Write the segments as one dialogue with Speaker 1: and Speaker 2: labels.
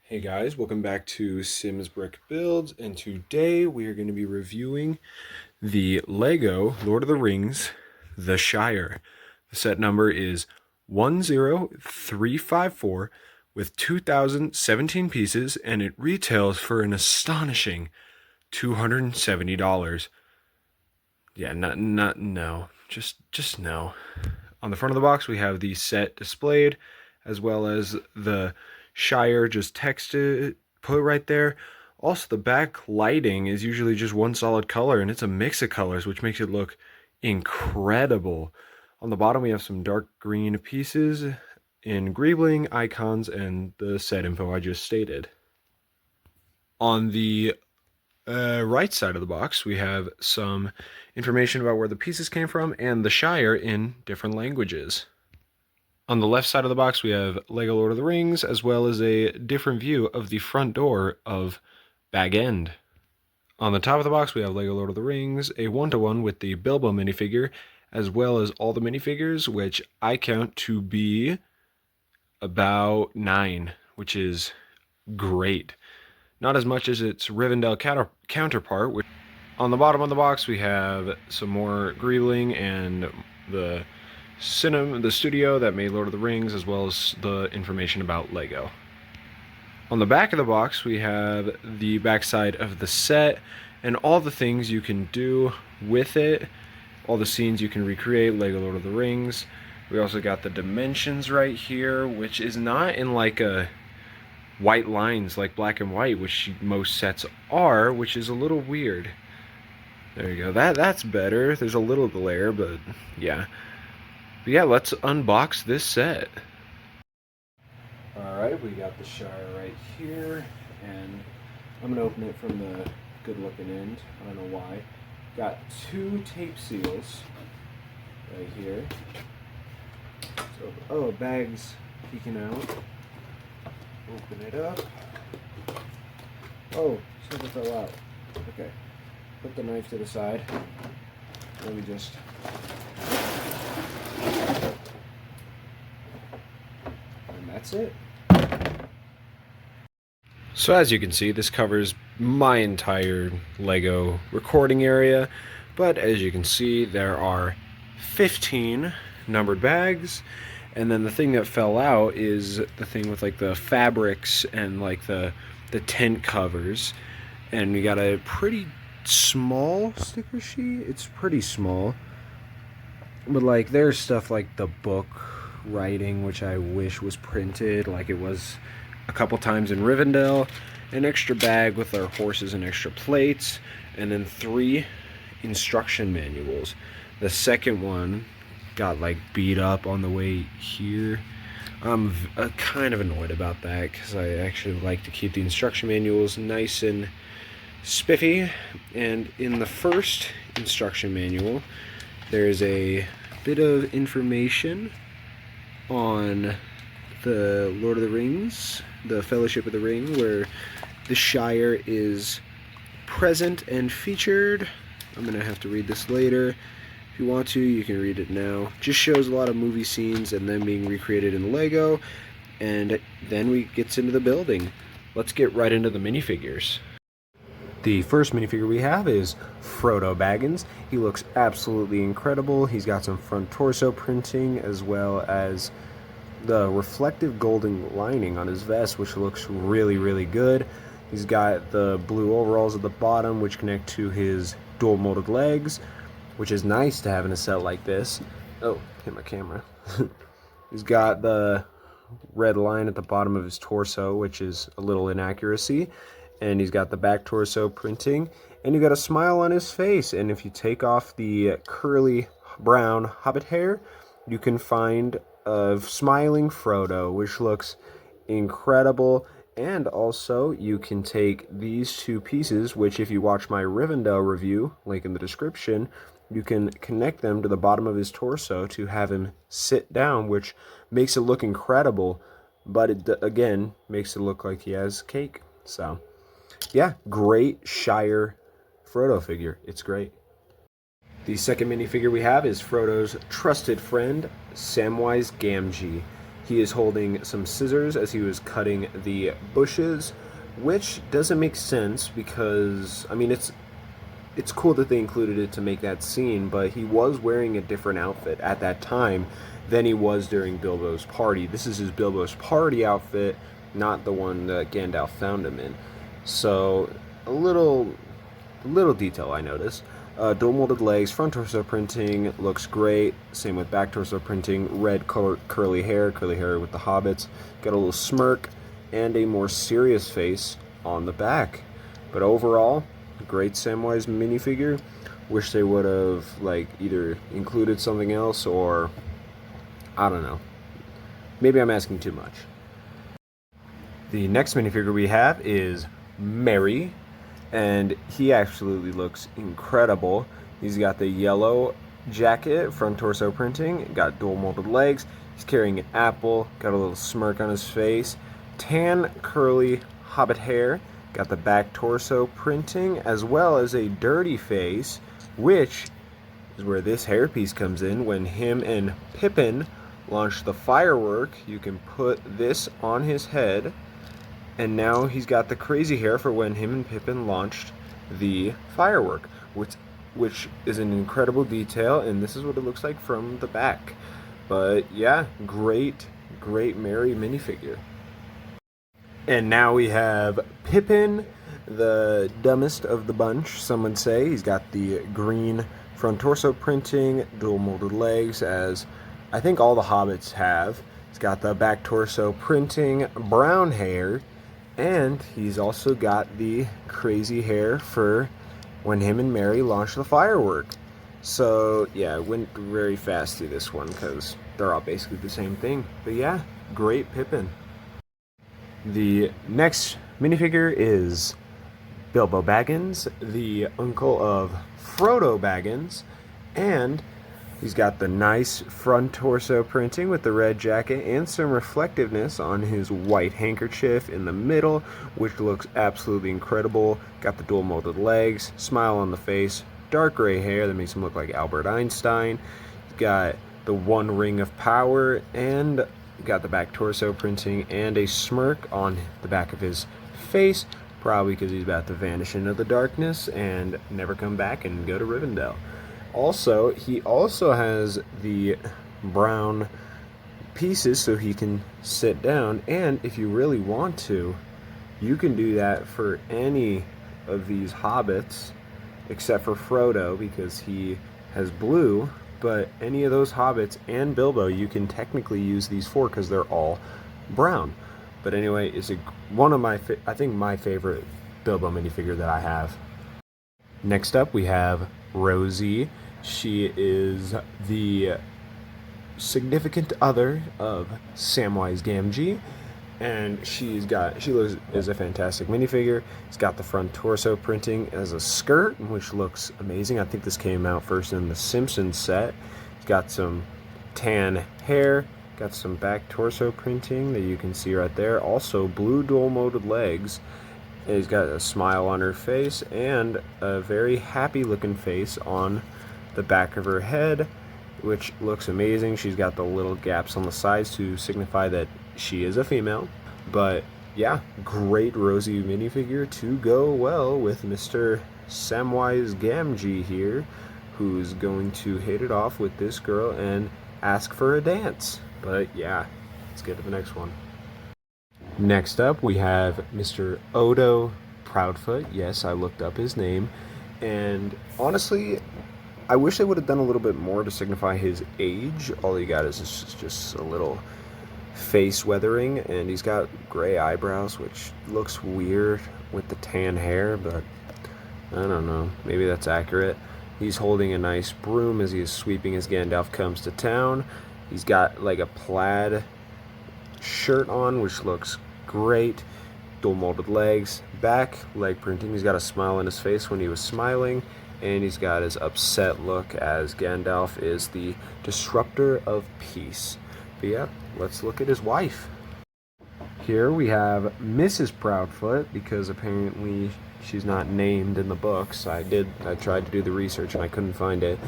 Speaker 1: Hey guys, welcome back to Sims Brick Builds, and today we are going to be reviewing the Lego Lord of the Rings, The Shire. The set number is 10354 with 2,017 pieces, and it retails for an astonishing $270. Yeah, no, just no. On the front of the box, we have the set displayed, as well as the Shire just texted put right there. Also, the back lighting is usually just one solid color, and it's a mix of colors, which makes it look incredible. On the bottom, we have some dark green pieces in greebling, icons, and the set info I just stated. On the right side of the box, we have some information about where the pieces came from and the Shire in different languages. On the left side of the box, we have Lego Lord of the Rings, as well as a different view of the front door of Bag End. On the top of the box, we have Lego Lord of the Rings, a one-to-one with the Bilbo minifigure, as well as all the minifigures, which I count to be about 9, which is great. Not as much as its Rivendell counterpart. On the bottom of the box, we have some more greebling and the studio that made Lord of the Rings, as well as the information about Lego. On the back of the box, we have the backside of the set and all the things you can do with it, all the scenes you can recreate, Lego Lord of the Rings. We also got the dimensions right here, which is not in like a white lines like black and white, which most sets are, which is a little weird. There you go. That's better. There's a little glare, but yeah. But yeah, let's unbox this set. Alright, we got the Shire right here, and I'm going to open it from the good-looking end. I don't know why. Got 2 tape seals right here. So, oh, bag's peeking out. Open it up. Oh, something fell out. Okay. Put the knife to the side. Let me just... And that's it. So as you can see, this covers my entire Lego recording area, but as you can see, there are 15 numbered bags, and then the thing that fell out is the thing with like the fabrics and like the tent covers, and we got a pretty small sticker sheet. It's pretty small, but like there's stuff like the book writing, which I wish was printed like it was a couple times in Rivendell, an extra bag with our horses and extra plates, and then 3 instruction manuals. The second one got like beat up on the way here. I'm kind of annoyed about that because I actually like to keep the instruction manuals nice and spiffy. And in the first instruction manual, there's a bit of information on the Lord of the Rings, the Fellowship of the Ring, where the Shire is present and featured. I'm going to have to read this later. If you want to, you can read it now. Just shows a lot of movie scenes and them being recreated in Lego. And then we get into the building. Let's get right into the minifigures. The first minifigure we have is Frodo Baggins. He looks absolutely incredible. He's got some front torso printing, as well as the reflective golden lining on his vest, which looks really, really good. He's got the blue overalls at the bottom, which connect to his dual molded legs, which is nice to have in a set like this. Oh, hit my camera. He's got the red line at the bottom of his torso, which is a little inaccuracy. And he's got the back torso printing, and you got a smile on his face. And if you take off the curly brown hobbit hair, you can find a smiling Frodo, which looks incredible. And also, you can take these 2 pieces, which if you watch my Rivendell review, link in the description, you can connect them to the bottom of his torso to have him sit down, which makes it look incredible, but it again makes it look like he has cake. So yeah, great Shire Frodo figure. It's great. The second minifigure we have is Frodo's trusted friend, Samwise Gamgee. He is holding some scissors as he was cutting the bushes, which doesn't make sense because, I mean, it's cool that they included it to make that scene, but he was wearing a different outfit at that time than he was during Bilbo's party. This is his Bilbo's party outfit, not the one that Gandalf found him in. So, a little detail I noticed. Dual molded legs, front torso printing looks great. Same with back torso printing. Red curly hair with the hobbits. Got a little smirk and a more serious face on the back. But overall, great Samwise minifigure. Wish they would have like either included something else or I don't know. Maybe I'm asking too much. The next minifigure we have is Merry, and he absolutely looks incredible. He's got the yellow jacket, front torso printing, got dual molded legs. He's carrying an apple, got a little smirk on his face, tan curly hobbit hair, got the back torso printing, as well as a dirty face, which is where this hairpiece comes in. When him and Pippin launch the firework, you can put this on his head, and now he's got the crazy hair for when him and Pippin launched the firework, which is an incredible detail, and this is what it looks like from the back. But yeah, great Merry minifigure. And now we have Pippin, the dumbest of the bunch, some would say. He's got the green front torso printing, dual molded legs, as I think all the hobbits have. He's got the back torso printing, brown hair, and he's also got the crazy hair for when him and Merry launched the firework. So yeah, it went very fast through this one because they're all basically the same thing. But yeah, great Pippin. The next minifigure is Bilbo Baggins, the uncle of Frodo Baggins, and he's got the nice front torso printing with the red jacket and some reflectiveness on his white handkerchief in the middle, which looks absolutely incredible. Got the dual molded legs, smile on the face, dark gray hair that makes him look like Albert Einstein. He's got the one ring of power, and got the back torso printing and a smirk on the back of his face, probably because he's about to vanish into the darkness and never come back and go to Rivendell. Also, he also has the brown pieces so he can sit down, and if you really want to, you can do that for any of these hobbits except for Frodo because he has blue. But any of those hobbits and Bilbo, you can technically use these for because they're all brown. But anyway, it's one of my, I think my favorite Bilbo minifigure that I have. Next up, we have Rosie. She is the significant other of Samwise Gamgee, and she is a fantastic minifigure. It's got the front torso printing as a skirt, which looks amazing. I think this came out first in the Simpsons set. It's got some tan hair, got some back torso printing that you can see right there. Also blue dual molded legs. And he's got a smile on her face and a very happy looking face on the back of her head, which looks amazing. She's got the little gaps on the sides to signify that she is a female. But yeah, great Rosie minifigure to go well with Mr. Samwise Gamgee here, who's going to hit it off with this girl and ask for a dance. But yeah, let's get to the next one. Next up, we have Mr. Odo Proudfoot. Yes, I looked up his name, and honestly, I wish they would have done a little bit more to signify his age. All he got is just a little face weathering, and he's got gray eyebrows, which looks weird with the tan hair, but I don't know, maybe that's accurate. He's holding a nice broom as he is sweeping as Gandalf comes to town. He's got like a plaid shirt on, which looks great. Dual molded legs, back leg printing. He's got a smile on his face when he was smiling, and he's got his upset look as Gandalf is the disruptor of peace. But yeah, let's look at his wife. Here we have Mrs. Proudfoot, because apparently she's not named in the books. I tried to do the research and I couldn't find it.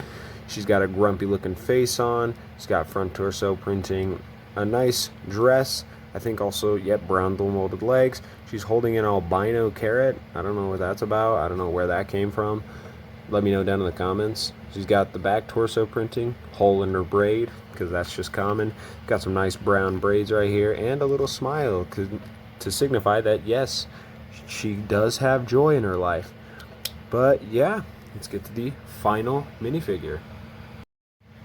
Speaker 1: She's got a grumpy looking face on. She's got front torso printing a nice dress. I think also, yep, brown dual molded legs. She's holding an albino carrot. I don't know what that's about. I don't know where that came from. Let me know down in the comments. She's got the back torso printing, hole in her braid, because that's just common. Got some nice brown braids right here, and a little smile to signify that, yes, she does have joy in her life. But yeah, let's get to the final minifigure.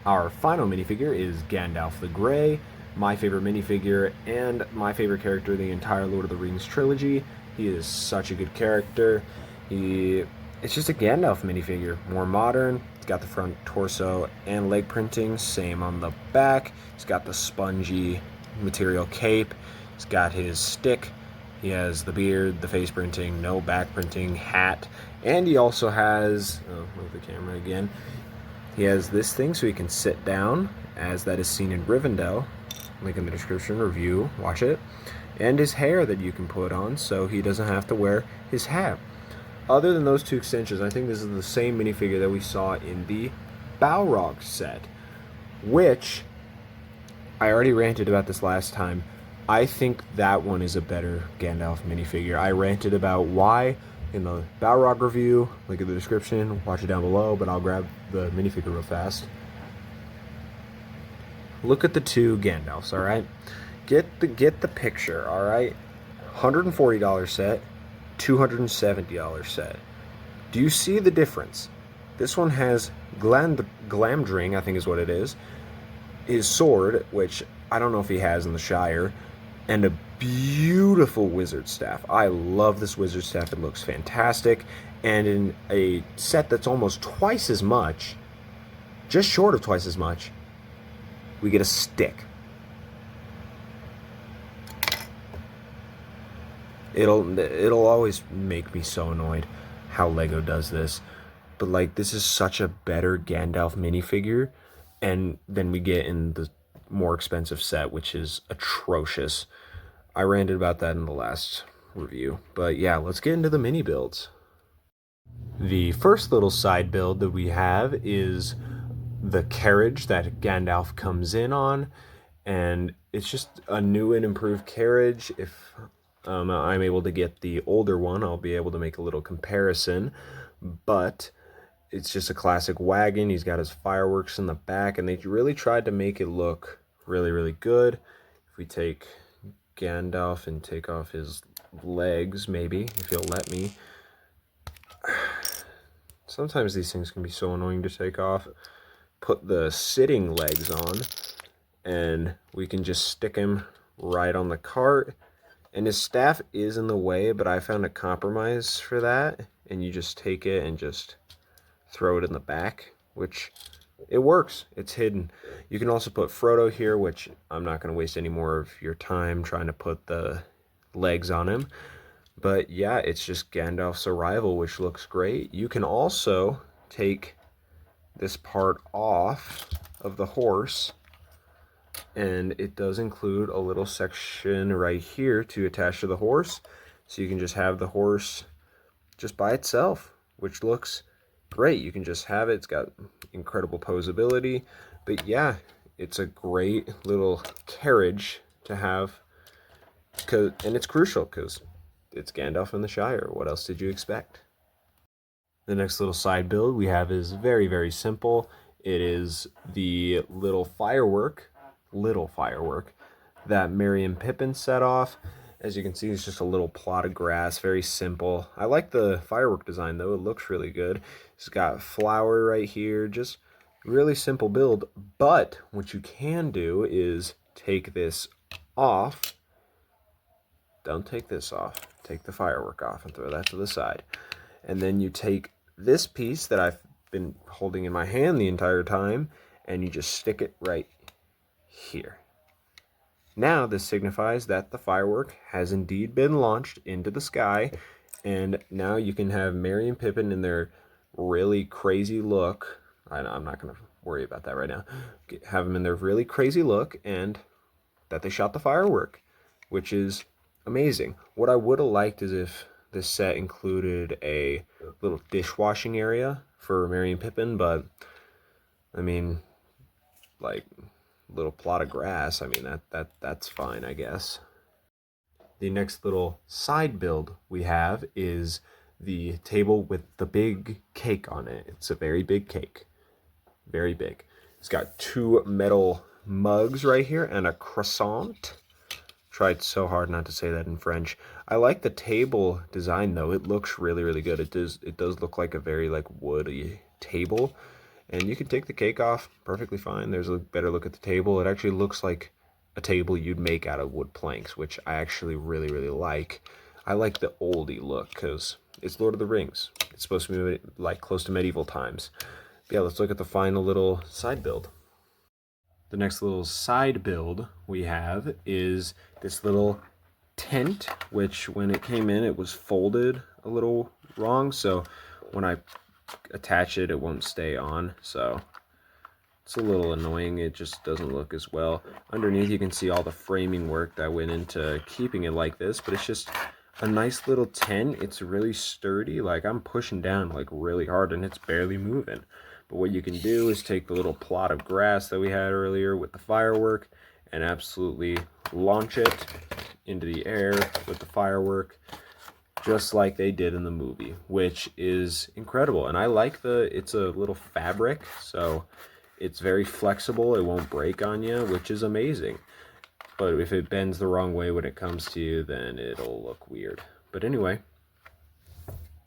Speaker 1: Our final minifigure is Gandalf the Grey, my favorite minifigure and my favorite character in the entire Lord of the Rings trilogy. He is such a good character. It's just a Gandalf minifigure, more modern. It's got the front torso and leg printing, same on the back. He's got the spongy material cape. He's got his stick. He has the beard, the face printing, no back printing, hat, and he also has, move the camera again. He has this thing so he can sit down, as that is seen in Rivendell. Link in the description, review, watch it. And his hair that you can put on so he doesn't have to wear his hat. Other than those two extensions, I think this is the same minifigure that we saw in the Balrog set, which I already ranted about this last time. I think that one is a better Gandalf minifigure. I ranted about why in the Balrog review. Link in the description, watch it down below, but I'll grab the minifigure real fast. Look at the two Gandalfs, alright? Get the picture, alright? $140 set, $270 set. Do you see the difference? This one has Glamdring, I think is what it is, his sword, which I don't know if he has in the Shire, and a beautiful wizard staff. I love this wizard staff. It looks fantastic. And in a set that's almost twice as much, just short of twice as much, we get a stick. It'll always make me so annoyed how Lego does this. But like, this is such a better Gandalf minifigure, and then we get in the more expensive set, which is atrocious. I ranted about that in the last review. But yeah, let's get into the mini builds. The first little side build that we have is the carriage that Gandalf comes in on, and it's just a new and improved carriage. If I'm able to get the older one, I'll be able to make a little comparison, but it's just a classic wagon. He's got his fireworks in the back, and they really tried to make it look really, really good. If we take Gandalf and take off his legs, maybe, if he'll let me. Sometimes these things can be so annoying to take off. Put the sitting legs on, and we can just stick him right on the cart. And his staff is in the way, but I found a compromise for that, and you just take it and just throw it in the back, which it works. It's hidden. You can also put Frodo here, which I'm not going to waste any more of your time trying to put the legs on him. But yeah, it's just Gandalf's arrival, which looks great. You can also take this part off of the horse, and it does include a little section right here to attach to the horse, so you can just have the horse just by itself, which looks great. You can just have it. It's got incredible posability. But yeah, it's a great little carriage to have, and it's crucial because it's Gandalf in the Shire. What else did you expect? The next little side build we have is very, very simple. It is the little firework that Merry and Pippin set off. As you can see, it's just a little plot of grass, very simple. I like the firework design though, it looks really good. It's got flower right here, just really simple build. But what you can do is take this off. Don't take this off. Take the firework off and throw that to the side. And then you take this piece that I've been holding in my hand the entire time, and you just stick it right here. Now this signifies that the firework has indeed been launched into the sky, and now you can have Merry and Pippin in their really crazy look. I'm not going to worry about that right now. Have them in their really crazy look, and that they shot the firework, which is amazing. What I would have liked is if this set included a little dishwashing area for Merry and Pippin, but I mean, like, little plot of grass, I mean, that's fine, I guess. The next little side build we have is the table with the big cake on it. It's a very big cake, very big. It's got two metal mugs right here and a croissant. Tried so hard not to say that in French. I like the table design though. It looks really, really good. It does look like a very like woody table. And you can take the cake off perfectly fine. There's a better look at the table. It actually looks like a table you'd make out of wood planks, which I actually really, really like. I like the oldie look because it's Lord of the Rings. It's supposed to be like close to medieval times. But yeah, let's look at the final little side build. The next little side build we have is this little tent, which when it came in, it was folded a little wrong. So when I attach it, it won't stay on. So it's a little annoying. It just doesn't look as well. Underneath, you can see all the framing work that went into keeping it like this, but it's just a nice little tent. It's really sturdy. Like I'm pushing down like really hard and it's barely moving. But what you can do is take the little plot of grass that we had earlier with the firework and absolutely launch it into the air with the firework, just like they did in the movie, which is incredible. And I like it's a little fabric, so it's very flexible. It won't break on you, which is amazing. But if it bends the wrong way when it comes to you, then it'll look weird. But anyway,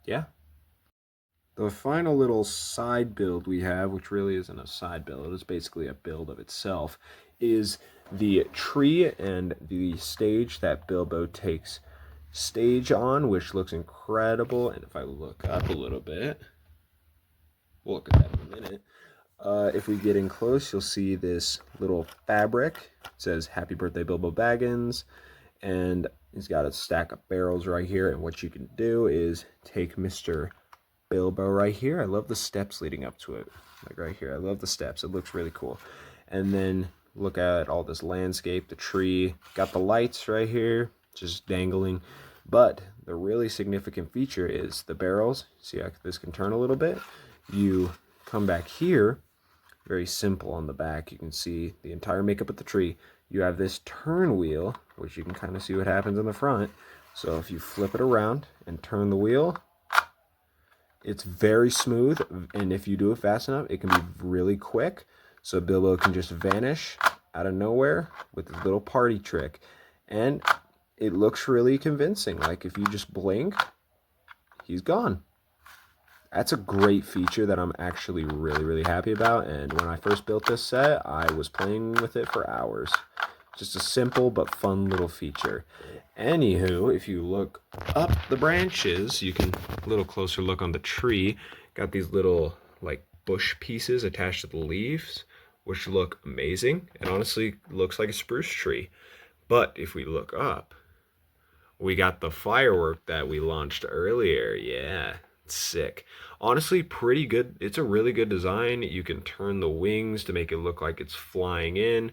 Speaker 1: yeah. The final little side build we have, which really isn't a side build, it's basically a build of itself, is the tree and the stage that Bilbo takes stage on, which looks incredible. And if I look up a little bit, we'll look at that in a minute. If we get in close, you'll see this little fabric. It says Happy Birthday Bilbo Baggins, and he's got a stack of barrels right here. And what you can do is take Mr. Bilbo right here. I love the steps leading up to it, like right here. I love the steps. It looks really cool. And then look at all this landscape, the tree, got the lights right here, just dangling. But the really significant feature is the barrels. See how this can turn a little bit? You come back here, very simple on the back. You can see the entire makeup of the tree. You have this turn wheel, which you can kind of see what happens in the front. So if you flip it around and turn the wheel, it's very smooth, and if you do it fast enough, it can be really quick. So Bilbo can just vanish out of nowhere with a little party trick. And it looks really convincing. Like if you just blink, he's gone. That's a great feature that I'm actually really, really happy about. And when I first built this set, I was playing with it for hours. Just a simple but fun little feature. Anywho, if you look up the branches, you can a little closer look on the tree. Got these little like bush pieces attached to the leaves, which look amazing and honestly looks like a spruce tree. But if we look up, we got the firework that we launched earlier. Yeah, it's sick. Honestly, pretty good. It's a really good design. You can turn the wings to make it look like it's flying in.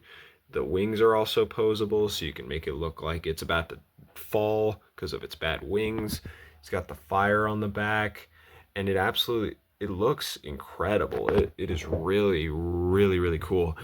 Speaker 1: The wings are also posable, so you can make it look like it's about to fall because of its bad wings. It's got the fire on the back, and it looks incredible. It is really, really, really cool.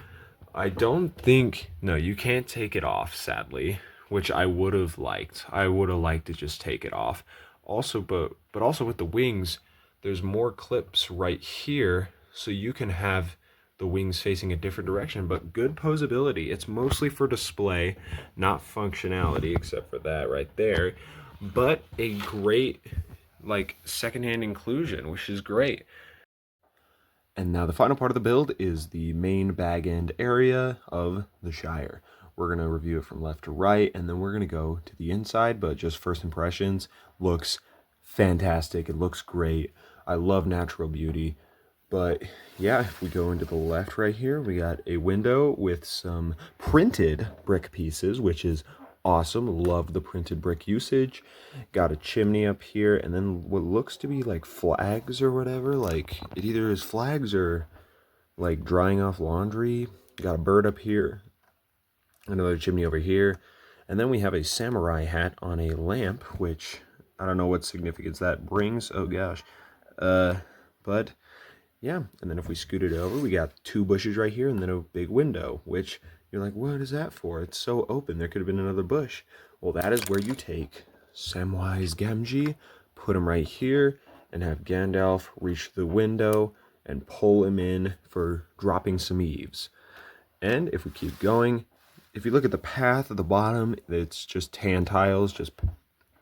Speaker 1: I don't think, no, you can't take it off, sadly, which I would have liked. I would have liked to just take it off. Also, but also with the wings, there's more clips right here, so you can have the wings facing a different direction, but good posability. It's mostly for display, not functionality, except for that right there, but a great like secondhand inclusion, which is great. And now the final part of the build is the main bag end area of the Shire. We're going to review it from left to right, and then we're going to go to the inside, but just first impressions, looks fantastic. It looks great. I love natural beauty. But yeah, if we go into the left right here, we got a window with some printed brick pieces, which is awesome. Love the printed brick usage. Got a chimney up here, and then what looks to be like flags or whatever. Like it either is flags or like drying off laundry. Got a bird up here, another chimney over here, and then we have a samurai hat on a lamp, which I don't know what significance that brings. Oh gosh. But yeah, and then if we scoot it over, we got two bushes right here and then a big window, which You're like, what is that for? It's so open. There could have been another bush. Well, that is where you take Samwise Gamgee, put him right here, and have Gandalf reach the window and pull him in for dropping some eaves. And if we keep going, if you look at the path at the bottom, it's just tan tiles, just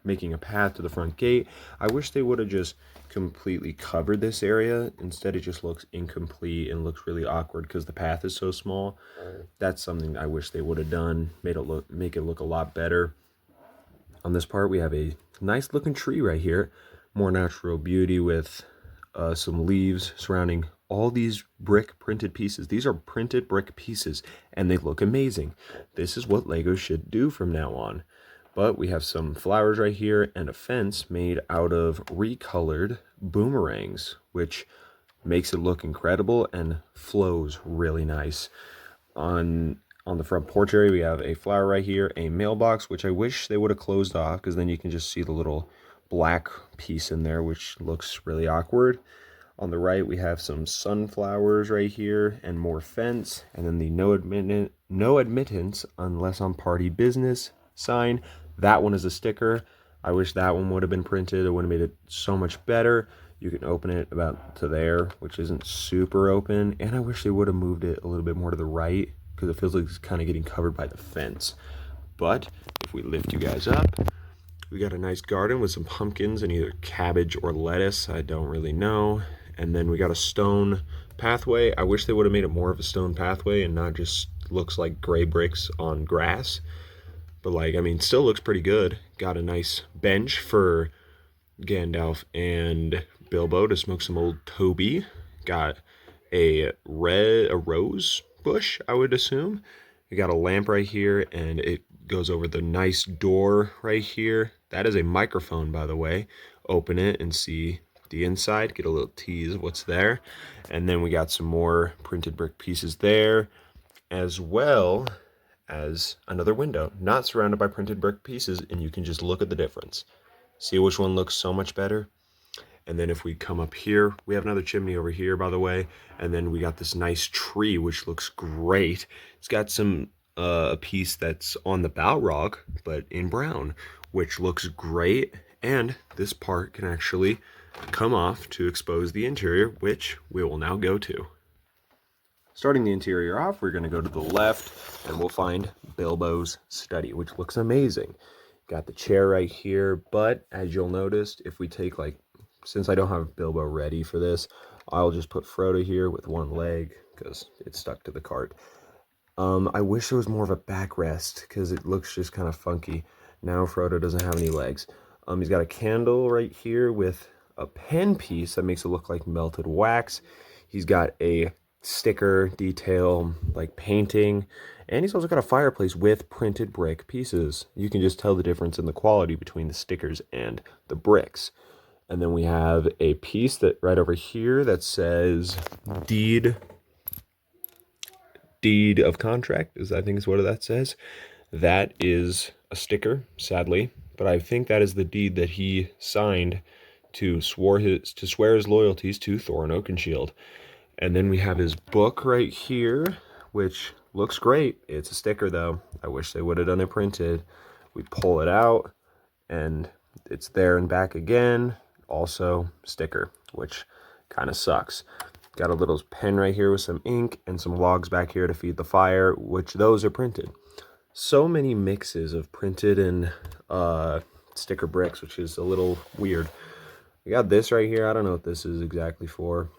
Speaker 1: making a path to the front gate. I wish they would have just completely covered this area. Instead, it just looks incomplete and looks really awkward because the path is so small. That's something I wish they would have done, make it look a lot better. On this part, we have a nice looking tree right here, more natural beauty with some leaves surrounding all these brick printed pieces. These are printed brick pieces and they look amazing. This is what Lego should do from now on. But we have some flowers right here and a fence made out of recolored boomerangs, which makes it look incredible and flows really nice. On the front porch area, we have a flower right here, a mailbox, which I wish they would have closed off because then you can just see the little black piece in there, which looks really awkward. On the right, we have some sunflowers right here and more fence, and then the no admittance unless on party business sign. That one is a sticker. I wish that one would have been printed. It would have made it so much better. You can open it about to there, which isn't super open, and I wish they would have moved it a little bit more to the right because it feels like it's kind of getting covered by the fence. But if we lift you guys up, we got a nice garden with some pumpkins and either cabbage or lettuce. I don't really know. And then we got a stone pathway. I wish they would have made it more of a stone pathway and not just looks like gray bricks on grass. But like, I mean, still looks pretty good. Got a nice bench for Gandalf and Bilbo to smoke some old Toby. Got a rose bush, I would assume. We got a lamp right here, and it goes over the nice door right here. That is a microphone, by the way. Open it and see the inside, get a little tease of what's there. And then we got some more printed brick pieces there, as well as another window, not surrounded by printed brick pieces, and you can just look at the difference. See which one looks so much better? And then if we come up here, we have another chimney over here, by the way. And then we got this nice tree, which looks great. It's got some a piece that's on the Balrog, but in brown, which looks great. And this part can actually come off to expose the interior, which we will now go to. Starting the interior off, we're going to go to the left, and we'll find Bilbo's study, which looks amazing. Got the chair right here, but as you'll notice, if we take since I don't have Bilbo ready for this, I'll just put Frodo here with one leg because it's stuck to the cart. I wish there was more of a backrest because it looks just kind of funky. Now Frodo doesn't have any legs. He's got a candle right here with a pen piece that makes it look like melted wax. He's got a sticker detail like painting, and he's also got a fireplace with printed brick pieces. You can just tell the difference in the quality between the stickers and the bricks. And then we have a piece that right over here that says deed of contract, I think is what that says. That is a sticker, sadly, but I think that is the deed that he signed to swear his loyalties to Thorin Oakenshield. And then we have his book right here, which looks great. It's a sticker though. I wish they would have done it printed. We pull it out and it's there and back again. Also sticker, which kind of sucks. Got a little pen right here with some ink and some logs back here to feed the fire, which those are printed. So many mixes of printed and sticker bricks, which is a little weird. We got this right here. I don't know what this is exactly for.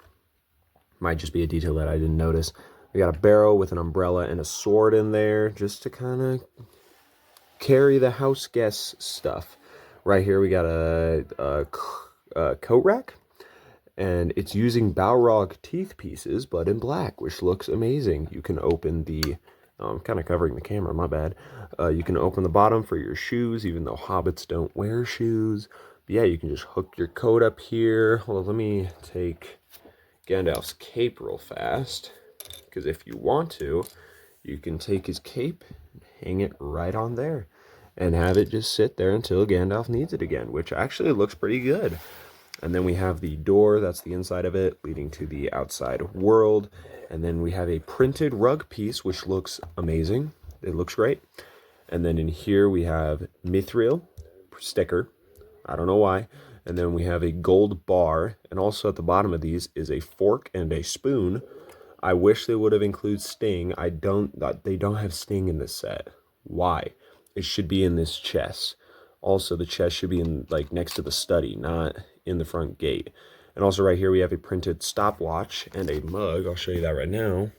Speaker 1: Might just be a detail that I didn't notice. We got a barrel with an umbrella and a sword in there just to kind of carry the house guest stuff. Right here we got a coat rack, and it's using Balrog teeth pieces, but in black, which looks amazing. You can open the, I'm kind of covering the camera, my bad. You can open the bottom for your shoes, even though hobbits don't wear shoes. But yeah, you can just hook your coat up here. Well, let me take Gandalf's cape real fast, because if you want to, you can take his cape and hang it right on there and have it just sit there until Gandalf needs it again, which actually looks pretty good. And then we have the door, that's the inside of it, leading to the outside world. And then we have a printed rug piece, which looks amazing. It looks great. And then in here we have mithril sticker. I don't know why. And then we have a gold bar. And also at the bottom of these is a fork and a spoon. I wish they would have included Sting. They don't have Sting in this set. Why? It should be in this chest. Also, the chest should be in like next to the study, not in the front gate. And also right here we have a printed stopwatch and a mug. I'll show you that right now.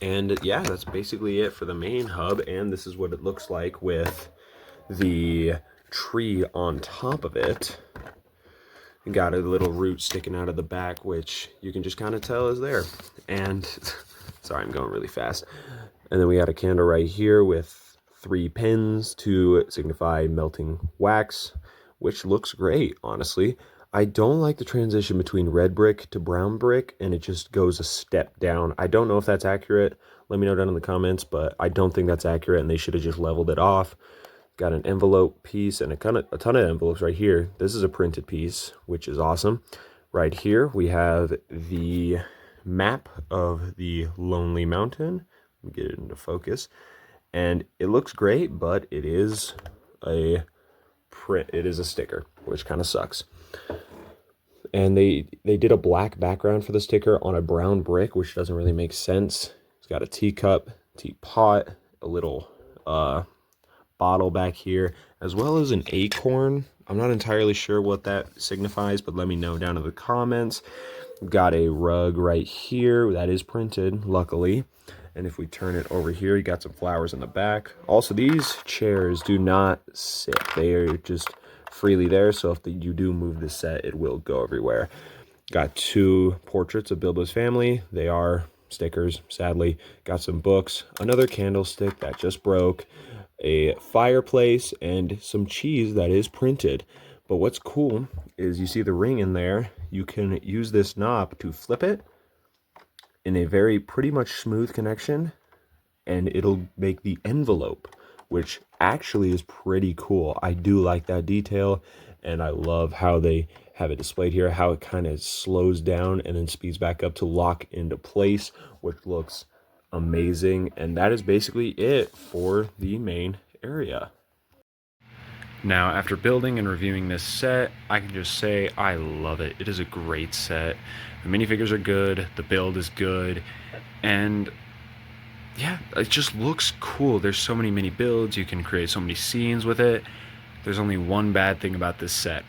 Speaker 1: And yeah, that's basically it for the main hub. And this is what it looks like with the tree on top of it. Got a little root sticking out of the back, which you can just kind of tell is there. And sorry, I'm going really fast. And then we got a candle right here with 3 pins to signify melting wax, which looks great, honestly. I don't like the transition between red brick to brown brick, and it just goes a step down. I don't know if that's accurate. Let me know down in the comments, but I don't think that's accurate, and they should have just leveled it off. Got an envelope piece and a ton of envelopes right here. This is a printed piece, which is awesome. Right here, we have the map of the Lonely Mountain. Let me get it into focus. And it looks great, but it is a print. It is a sticker, which kind of sucks. And they did a black background for the sticker on a brown brick, which doesn't really make sense. It's got a teacup, teapot, a little bottle back here, as well as an acorn. I'm not entirely sure what that signifies, but let me know down in the comments. Got a rug right here that is printed, luckily. And if we turn it over here, you got some flowers in the back. Also, these chairs do not sit. They are just freely there, so if you do move the set, it will go everywhere. Got 2 portraits of Bilbo's family. They are stickers, sadly. Got some books, another candlestick that just broke, a fireplace, and some cheese that is printed. But what's cool is you see the ring in there. You can use this knob to flip it in a very pretty much smooth connection, and it'll make the envelope, which actually is pretty cool. I do like that detail, and I love how they have it displayed here, how it kind of slows down and then speeds back up to lock into place, which looks amazing. And that is basically it for the main area. Now, after building and reviewing this set, I can just say I love it. It is a great set. The minifigures are good, the build is good, and yeah, it just looks cool. There's so many mini builds, you can create so many scenes with it. There's only one bad thing about this set: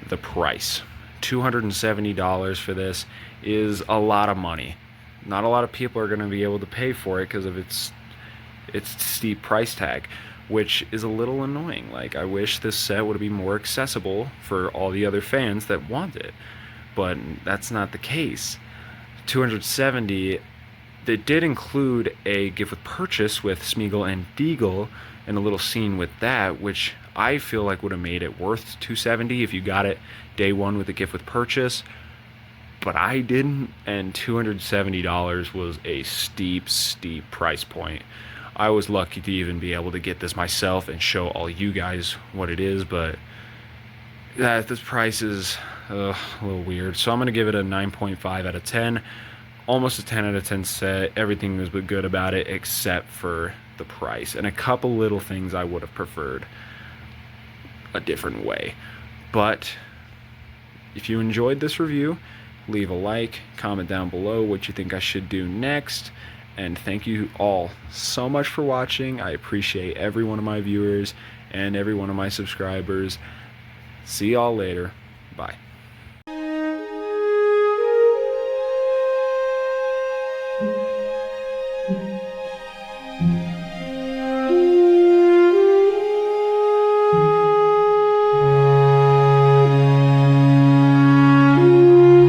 Speaker 1: the price. $270 for this is a lot of money. Not a lot of people are going to be able to pay for it because of its steep price tag, which is a little annoying. Like, I wish this set would be more accessible for all the other fans that want it, but that's not the case. $270. They did include a gift with purchase with Smeagol and Deagle and a little scene with that, which I feel like would have made it worth $270 if you got it day one with a gift with purchase. But I didn't, and $270 was a steep price point. I was lucky to even be able to get this myself and show all you guys what it is, but this price is a little weird. So I'm going to give it a 9.5 out of 10. Almost a 10 out of 10 set. Everything was good about it except for the price, and a couple little things I would have preferred a different way. But if you enjoyed this review, leave a like, comment down below what you think I should do next, and thank you all so much for watching. I appreciate every one of my viewers and every one of my subscribers. See y'all later. Bye.